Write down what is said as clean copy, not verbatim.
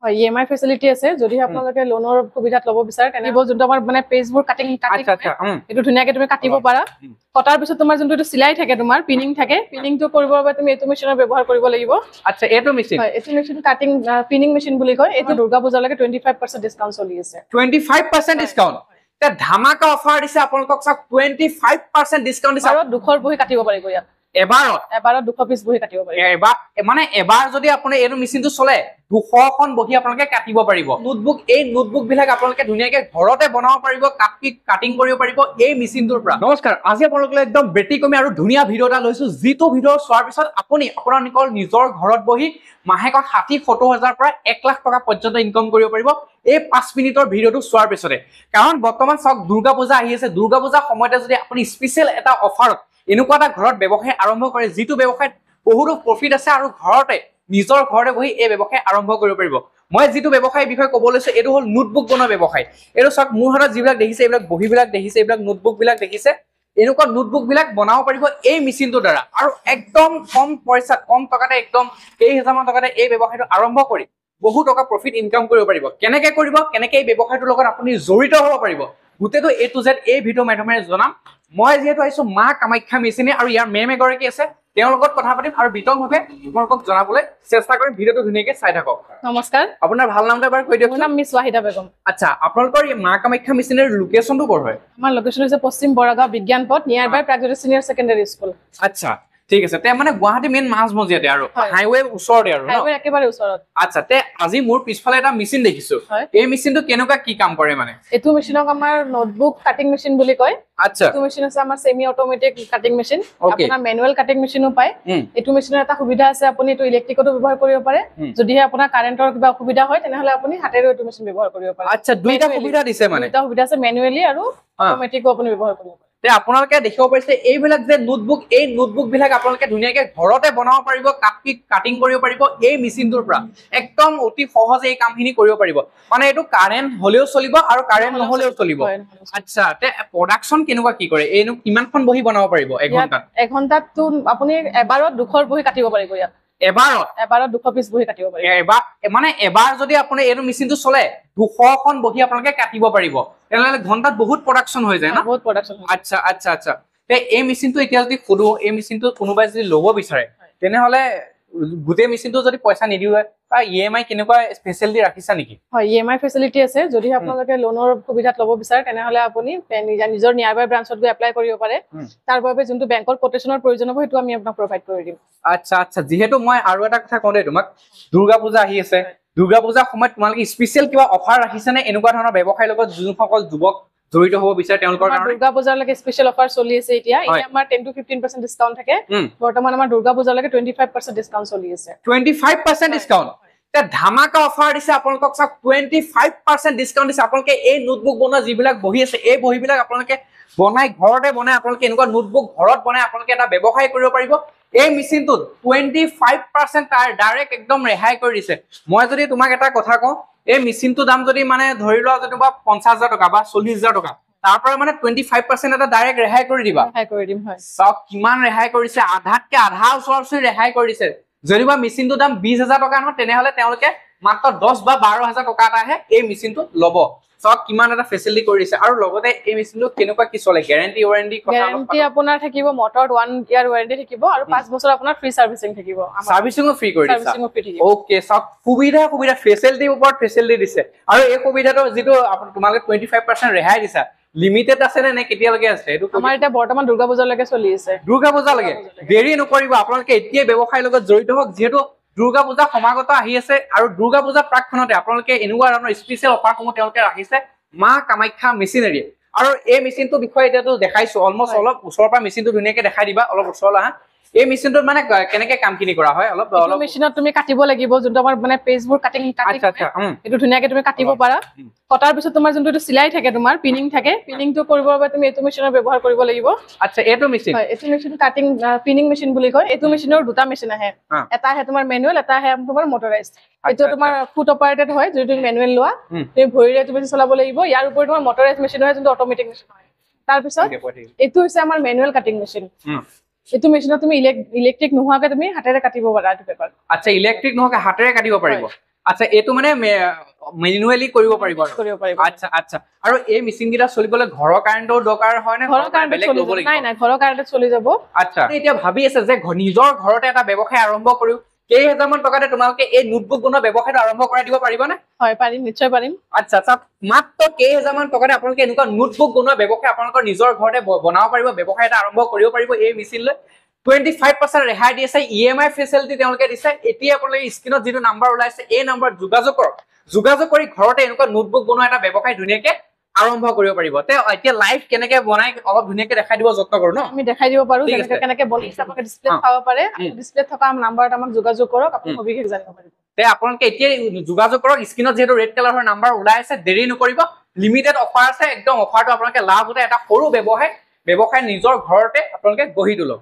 হয় EMI facility আছে যদি আপোনালোকে লোনৰ সুবিধাত ল'ব বিচাৰে তেনে যোনটো আমাৰ মানে পেজবোৰ কাটিং এটো ধুনিয়াকে তুমি কাটিব পাৰা কটাৰ পিছত তোমাৰ যোনটো সিলাই থাকে তোমাৰ পিনিং থাকে পিনিংটো কৰিবৰ বাবে তুমি এটো মেচিনৰ ব্যৱহাৰ কৰিব লাগিব আচ্ছা এটো মেচিন হয় এটো মেচিন কাটিং পিনিং মেচিন বুলি কয় এটো দুৰ্গা পূজালৈকে 25% ডিসকাউন্ট চলি আছে 25% ডিসকাউন্ট তে ধামাকা অফাৰ দিছে আপোনালোকক 25% ডিসকাউন্ট দিছে আৰু দুখৰ বহি কাটিব পাৰিব ইয়াত এবাৰত 200 পিস বহি কাটিব পাৰিব এবাৰ যদি আপুনি এটো মেচিনটো চলে 200 খন বহি আপোনালোকে কাটিব পাৰিব নোটবুক বিলাক আপোনালোকে ধুনিয়াকে ঘৰতে বনাব পাৰিব কাটিং কৰিব পাৰিব এই মেচিনটোৰ পৰা নমস্কাৰ আজি আপোনালোকলৈ একদম ব্যতিক্ৰমী আৰু ধুনিয়া ভিডিও এটা লৈছো যিটো ভিডিও চোৱাৰ পিছত আপুনি আপোনালোকৰ নিজৰ ঘৰত বহি মাহেকত 60-70 হাজাৰ পৰা 1 লাখ টকা পৰ্যন্ত ইনকাম কৰিব পাৰিব এই 5 মিনিটৰ ভিডিওটো চোৱাৰ পিছতে কাৰণ বৰ্তমান সক দুৰ্গা পূজা আহি আছে দুৰ্গা পূজা সময়তে যদি আপুনি স্পেশাল এটা অফাৰত এনেকুৱা এটা ঘৰত ব্যৱসায় আৰম্ভ কৰে যিটো ব্যৱসায়ত বহুত প্ৰফিট আছে আৰু নিজৰ ঘৰতে বহি এই ব্যৱসায় আৰম্ভ কৰিব পাৰিব মই যিটো ব্যৱসায়ৰ বিষয়ে ক'ব লৈছো এটো হল নোটবুক বনোৱা ব্যৱসায় এটো সক মোৰ হাতত যিবিলাক দেখিছে এইবিলাক বহিবিলাক দেখিছে এইবিলাক নোটবুক বিলাক দেখিছে এনেকুৱা নোটবুক বিলাক বনাব পাৰিব এই মেচিনটোৰ দ্বাৰা আৰু একদম কম পইচা কম টকাতে একদম 2,000 টকাতে এই ব্যৱসায়টো আৰম্ভ কৰি বহু টকা প্ৰফিট ইনকাম কৰিব পাৰিব কেনেকৈ এই ব্যৱসায়টোৰ লগত আপুনি জড়িত হ'ব পাৰিব গুটেটো এ টু জেড এই ভিডিও মাধ্যমেৰে জনাম মই যেহেতু আইছো মা কামাখ্যা মেচিনে আৰু ইয়াৰ মেম এগৰাকী আছে তেওঁৰ লগত কথা পাতিম আৰু বিতংভাৱে আপোনালোকক জনাবলৈ চেষ্টা কৰিম ভিডিওটো ধুনিয়াকৈ চাই থাকক নমস্কাৰ আপোনাৰ ভাল নামটো এবাৰ কৈ দিয়ক মোৰ নাম মিছ ৱাহিদা বেগম আচ্ছা আপোনালোকৰ এই মা কামাখ্যা মেচিনৰ লোকেশনটো ক'ৰ হয় আমাৰ লোকেশন হৈছে পশ্চিম বৰাগাঁও বিজ্ঞান পথ নিয়াৰ বাই প্ৰাগজ্যোতি সিনিয়ৰ সেকেন্ডাৰী স্কুল আচ্ছা ঠিক আছে তে মানে গুৱাহাটী মেইন মাছমজিয়াতে আৰু হাইৱে ওচৰতে আৰু হাইৱে একেবাৰে ওচৰত আচ্ছা তে আজি মোৰ পিছফালে এটা মেচিন দেখিছো এই মেচিনটো কেনেকুৱা কি কাম কৰে মানে এটো মেচিনক আমাৰ নোটবুক কাটিং মেচিন বুলি কয় আচ্ছা এটো মেচিন আছে আমাৰ সেমি অটোমেটিক কাটিং মেচিন আপোনাৰ ম্যানুয়াল কাটিং মেচিনো পায় এটো মেচিনৰ এটা সুবিধা আছে আপুনি এটো ইলেক্ট্ৰিকতো ব্যৱহাৰ কৰিব পাৰে যদিহে আপোনাৰ কাৰেণ্টৰ কিবা অসুবিধা হয় তেনেহলে আপুনি হাতেৰে এটো মেচিন ব্যৱহাৰ কৰিব পাৰে আচ্ছা দুইটা সুবিধা দিছে মানে দুইটা সুবিধা আছে ম্যানুয়ালি আৰু অটোমেটিকও আপুনি ব্যৱহাৰ কৰিব পাৰে তে আপোনালোকে দেখিব পাৰিছে এইবিলাক যে নোটবুক বিলাক আপোনালোকে ধুনিয়াকে ঘৰতে বনাব পাৰিব কাটিং কৰিব পাৰিব এই মেচিনটোৰ পৰা একদম অতি সহজে এই কামখিনি কৰিব পাৰিব মানে এটো কাৰেন্ট হলেও চলিব আৰু কাৰেন্ট নহলেও চলিব আচ্ছা তে প্ৰডাকশন কেনেকুৱা কি কৰে এনো কিমানখন বহি বনাব পাৰিব এক ঘণ্টাত আপুনি এবাৰত 200 বহি কাটিব পাৰিব ইয়াত এবাৰত 200 পিস বহি কাটিব পাৰিব এবাৰ যদি আপুনি এটো মেচিনটো চলে 200 খন বহি আপোনালোকে কাটিব পাৰিব তেনেহলে ঘণ্টাত বহুত প্ৰডাকশন হৈ যায় না বহুত প্ৰডাকশন আচ্ছা তে এই মেচিনটো এতিয়া যদি খুদো এই মেচিনটো কোনোবাই যদি ল'ব বিচাৰে তেনেহলে গুটে মেচিনটো যদি পইচা নিদিও বা ইএমআই কেনেকুৱা স্পেশালিটি ৰাখিছা নেকি হয় ইএমআই ফেসিলিটি আছে যদি আপোনালোকে লোনৰ সুবিধাত ল'ব বিচাৰে তেনেহলে আপুনি নিজৰ নিয়াৰবাই ব্ৰাঞ্চত গৈ এপ্লাই কৰিব পাৰে তাৰ বাবে যোনটো বেংকৰ কোটেশনৰ প্ৰয়োজন হ'ব হেতু আমি আপোনাক প্ৰভাইড কৰি দিম আচ্ছা যেহেতু মই আৰু এটা কথা কওঁ দে তোমাক দুৰ্গা পূজা আহি আছে দুৰ্গা পূজা সময়ত তোমালোকে স্পেশাল কিবা অফাৰ ৰাখিছে নে এনেকুৱা ধৰণৰ ব্যৱসায়ৰ লগত যোনসকল যুৱক জড়িত হ'ব বিচাৰে তেওঁলোকৰ কাৰণে দুৰ্গা পূজালৈকে স্পেশাল অফাৰ চলি আছে এতিয়া আমাৰ 10 to 15% ডিসকাউন্ট থাকে বৰ্তমান আমাৰ দুৰ্গা পূজালৈকে 25% ডিসকাউন্ট চলি আছে 25% ডিসকাউন্ট তে ধামাকা অফাৰ দিছে আপোনালোকক 25% ডিসকাউন্ট দিছে আপোনালোকে এই নোটবুক বনোৱা যিবিলাক বহি আছে এই বহিবিলাক আপোনালোকে ঘৰতে বনাই আপোনালোকে এনেকুৱা নোটবুক ঘৰত বনাই আপোনালোকে এটা ব্যৱসায় কৰিব পাৰিব এই মেচিনটোত 25% ডাইৰেক্ট একদম ৰেহাই কৰি দিছে মই যদি তোমাক এটা কথা কওঁ এই মেচিনটো দাম যদি মানে ধৰি লোৱা যদি 50,000 টকা বা 40,000 টকা তাৰ পৰা মানে 25% এটা ডাইৰেক্ট ৰেহাই কৰি দিবা ৰেহাই কৰি দিম হয় সব কিমান ৰেহাই কৰিছে আধাতকে আধা ওচৰ ৰেহাই কৰি দিছে যদিবা মেচিনটোৰ দাম 20,000 টকা নহয় তেনেহলে তেওঁলোকে মাত্ৰ 10 বা 12,000 টকা এটাহে এই মেচিনটো ল'ব সব কিমান এটা ফেসিলিটি কৰি দিছে আৰু লগতে এই মেচিনটো কেনেকুৱা কি চলে গ্যাৰান্টি ওয়াৰেন্টি কথা গ্যাৰান্টি আপোনাৰ থাকিব মটৰ 1 ইয়াৰ ওয়াৰেন্টি থাকিব আৰু 5 বছৰ আপোনাৰ ফ্ৰী সাৰ্ভিসিং থাকিব সাৰ্ভিসিংও ফ্ৰী কৰি দিছে ওকে সব সুবিধা ফেসিলিটিৰ ওপৰত ফেসিলিটি দিছে আৰু এই সুবিধাটো যেটো তোমালোকে 25% ৰেহাই দিছা লিমিটেড আছে নে কেতিয়ালৈকে আছে এটো আমাৰ এটা বৰ্তমান দুৰ্গা পূজালৈকে চলি আছে দুৰ্গা পূজালৈকে দেৰি নকৰিব আপোনালোকে এতিয়া ব্যৱসায়ৰ লগত জড়িত হওক যেহেতু দুৰ্গা পূজা সমাগত আহি আছে আৰু দুৰ্গা পূজা প্ৰাকখনতে আপোনালোকে এনেকুৱা ধৰণৰ স্পেশাল অফাৰসমূহ তেওঁলোকে ৰাখিছে মা কামাখ্যা মেচিনাৰী আৰু এই মেচিনটো বিষয়ে এতিয়াতো দেখাইছো অলমোস্ট অলপ ওচৰৰ পৰা মেচিনটো ধুনিয়াকে দেখাই দিবা অলপ ওচৰলৈ আহা এই মেচিনটোত মানে কেনেকে কামখিনি কৰা হয় অলপ মেচিনত তুমি কাটিব লাগিব যোনটো আমাৰ মানে পেজবোৰ কাটিং এটো ধুনিয়াকে তুমি কাটিব পাৰা কটাৰ পিছত তোমাৰ যোনটো সিলাই থাকে তোমাৰ পিনিং থাকে পিনিংটো কৰিবৰ বাবে তুমি এটো মেচিনৰ ব্যৱহাৰ কৰিব লাগিব আচ্ছা এটো মেচিন হয় এটো মেচিন কাটিং পিনিং মেচিন বুলি কয় এটো মেচিনৰ দুটা মেচিন আহে এটা আহে তোমাৰ ম্যানুয়াল এটা আহে তোমাৰ মটৰাইজড এটো তোমাৰ ফুট অপাৰেটেড হয় যদি তুমি ম্যানুয়াল লোৱা তুমি ভৰিৰে তুমি চলাব লাগিব ইয়াৰ ওপৰত তোমাৰ মটৰাইজড মেচিন হয় যোনটো অটোমেটিক মেচিন হয় তাৰ পিছত এটো হৈছে আমাৰ ম্যানুয়াল কাটিং মেচিন এটো মেচিনত তুমি ইলেক্ট্ৰিক নোহোৱাকে তুমি হাতেৰে কাটিব পাৰা এটো পেপাৰ আচ্ছা ইলেক্ট্ৰিক নোহোৱাকে হাতেৰে কাটিব পাৰিব আচ্ছা এইটো মানে মেনুৱেলি কৰিব পাৰিব আচ্ছা আচ্ছা আৰু এই মেচিন কেইটা চলিবলৈ ঘৰৰ কাৰেণ্টৰ দৰকাৰ হয় নে ঘৰৰ কাৰেণ্টত চলি যাব নাই নাই ঘৰৰ কাৰেণ্টত চলি যাব আচ্ছা এতিয়া ভাবি আছে যে নিজৰ ঘৰতে এটা ব্যৱসায় আৰম্ভ কৰো কেইহাজাৰ মান টকাতে তোমালোকে এই নোটবুক বনোৱা ব্যৱসায়টো আৰম্ভ কৰাই দিব পাৰিবানে হয় পাৰিম নিশ্চয় পাৰিম আচ্ছা আচ্ছা মাত্ৰ কেইহাজাৰ মান টকাতে আপোনালোকে এনেকুৱা নোটবুক বনোৱা ব্যৱসায় আপোনালোকৰ নিজৰ ঘৰতে বনাব পাৰিব ব্যৱসায় এটা আৰম্ভ কৰিব পাৰিব এই মেচিন লৈ 25% ৰেহাই দি আছে EMI ফেচিলিটি তেওঁলোকে দিছে এতিয়া আপোনালোকে স্ক্ৰীনত যিটো নাম্বাৰ ওলাইছে এই নাম্বাৰত যোগাযোগ কৰি ঘৰতে এনেকুৱা নোটবুক বনোৱা এটা ব্যৱসায় ধুনীয়াকে আৰম্ভ কৰিব পাৰিব তে এতিয়া লাইভ কেনেকে বনাই অলপ ধুনীয়াকে দেখাই দিব যত্ন কৰো ন আমি দেখাই দিব পাৰো কেনেকে বনাইছে আপোনালোকে ডিসপ্লে চাব পাৰে ডিসপ্লে থকা নাম্বাৰত আমাক যোগাযোগ কৰক আপুনি সবিশেষ জানিব পাৰিব তে আপোনালোকে এতিয়া যোগাযোগ কৰক স্ক্ৰীনত যেটো ৰেড কালাৰৰ নাম্বাৰ ওলাই আছে দেৰি নকৰিব লিমিটেড অফাৰ আছে একদম অফাৰটো আপোনালোকে লাভ উঠাই এটা সৰু ব্যৱসায় নিজৰ ঘৰতে আপোনালোকে গঢ়ি তোলক